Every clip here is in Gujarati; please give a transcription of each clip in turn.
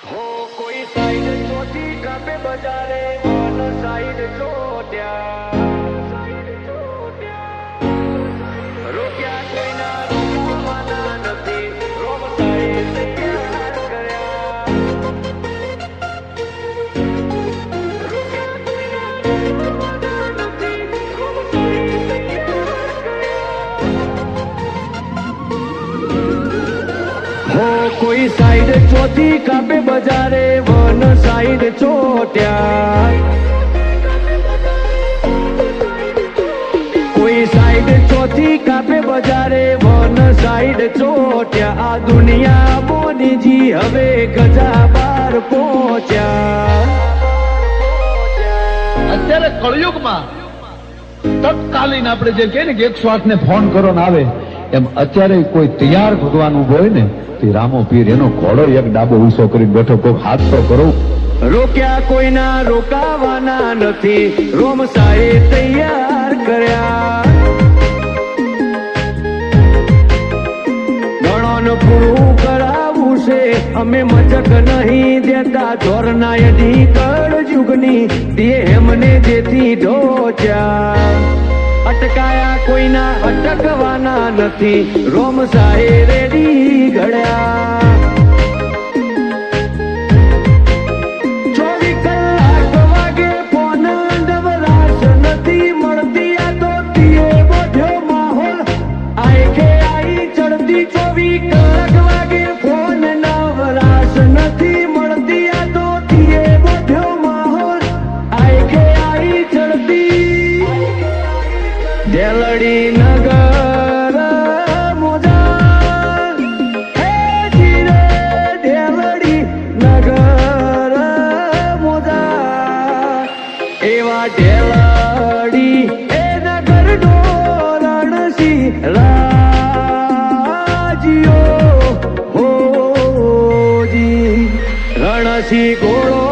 हो कोई साइड चोटी कापे बजारे वन साइड चोट्या रोक्या कोई ना रोकवाना नथी रोम साइड तैयार कर्या रोक्या कोई ना रोकवाना नथी रोम साइड तैयार कर्या हो कोई साइड चोटी कापे बजारे वन साइड चोट्या कोई साइड चौथी कापे बजारे वन साइड चोट्या आ दुनिया मोदी जी हवे गजा बार पહોંચ્યા અત્યારે કળયુગમાં તત્કાલીન આપણે જે કહે ને કે 108 ને ફોન કરો ને આવે એમ અત્યારે કોઈ તૈયાર ભગવાન ઉભો હોય ને તે રામો પીર એનો ઘોડો એક ડાબો ઊંચો કરીને બેઠો કોક હાથ તો કરો રોક્યા કોઈના રોકાવાના નથી રોમ સાહેબ તૈયાર કર્યા ગણોન પૂરું કરાવું છે અમે મજક નહીં દેતા ધોરના યદી કળ યુગની દે એમને જેથી ઢોચ્યા અટકાયા કોઈના અટકવાના નથી રોમ સાહેબ રેડી ઘડ્યા 24 કલાક વાગે ફોન નવરાશ નથી મળતી આ તો તીએ બધો માહોલ આય કે આઈ ચડતી 24 કલાક વાગે ફોન નવરાશ નથી મળતી આ તો તીએ બધો માહોલ આય કે આઈ ચડતી દેલડી નગર મોજા હે જીરે દેલડી નગર મોજા એવા દેલડી એ નગર ડોરણસી રાજીઓ હોજી રણસી ગોળો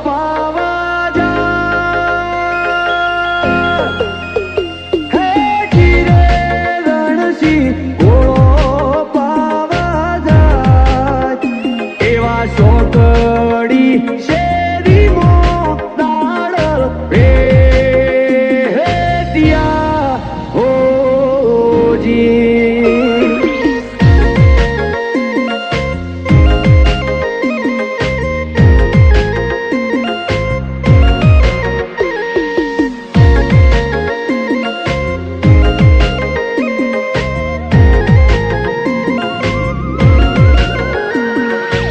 પાવા જા હે જીરે રણસી ગોળો પાવા જાય એવા સોકડી શેરીમો દાળ રે હેતિયા હોજી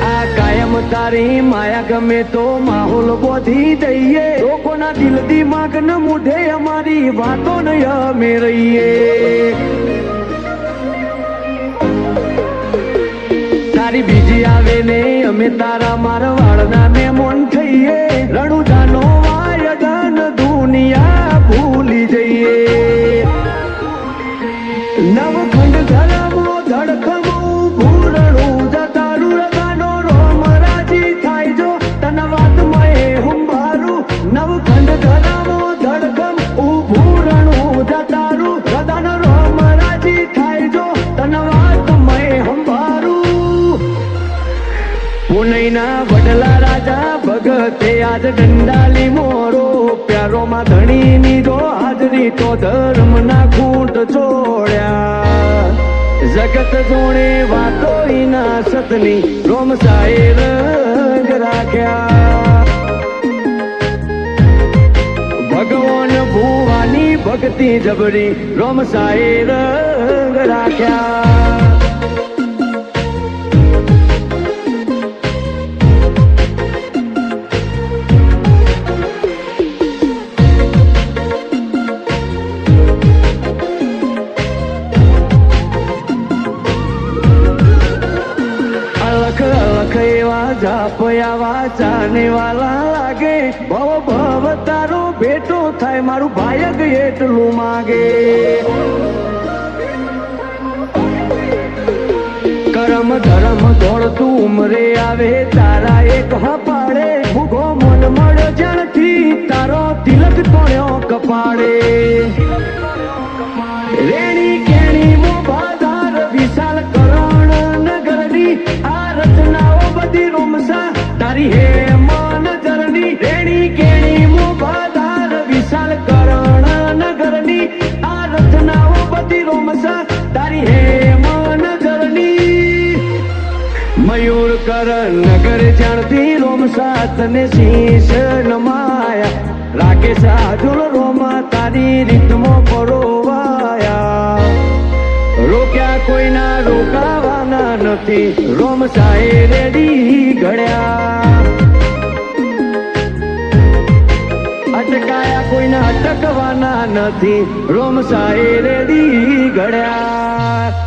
આ કાયમ તારી માયા ગમે તો માહોલ બોધી દઈએ લોકોના દિલ દિમાગ ન મૂઢે અમારી વાતો ન અમે રહીએ તારી બીજી આવે ને અમે તારા મારવાડના મેમોન થઈએ રણુજાનો વાયદન દુનિયા ભૂલી જઈએ નવખંડ ધરામો ધડકમો ભૂરણું જતારું રગાનો રોમ રાજી થાય જો તન વાત મય હુંભારું નવખંડ ધરામો ધડકમ ભૂરણું જતારું રદાન રોમ રાજી થાય જો તન વાત મય હુંભારું પુનૈના વડલા રાજા ભગતે આજ દંડાલી મોરો પ્યારોમાં ધણીની જો હાજરી તો ધર્મના ખૂંટ છોડ્યા જગત જોણે વાતો ઈના સતની રોમ સાહેબ રંગ રાખ્યા ભગવાન ભુવાની ભક્તિ જબરી રોમ સાહેબ રંગ રાખ્યા અલખ અલખ એવા જાપયા જાને વાલા લાગે ભવ ભવ તારો ભેટો થાય મારું ભાયગ એટલું માગે કરમ ધરમ દોડતું ઉમરે આવે તારા એક હપાડે ભૂગો મન મળ જણથી તારો તિલક તોડ્યો કપાડે રેણી કેણી મો બાધાર વિશાલ કરણ નગરની આ રચનાઓ બધી રોમસા તારી હે મન જરની રેણી કેણી મોભાદાર વિશાલ કરણ નગરની આ રચનાઓ બધી રોમસા તારી હે મન જરની મયુર કર નગર જાણતી રોમસા તને શીશ નમાયા રાકેશ આજુલ રોમા તારી રીતમો પરોવાયા રોક્યા કોઈના રોકાવાના નથી રોમસાએ રેડી ઘડ્યા અટકાયા કોઈના અટકવાના નથી રોમસાએ રેડી ઘડ્યા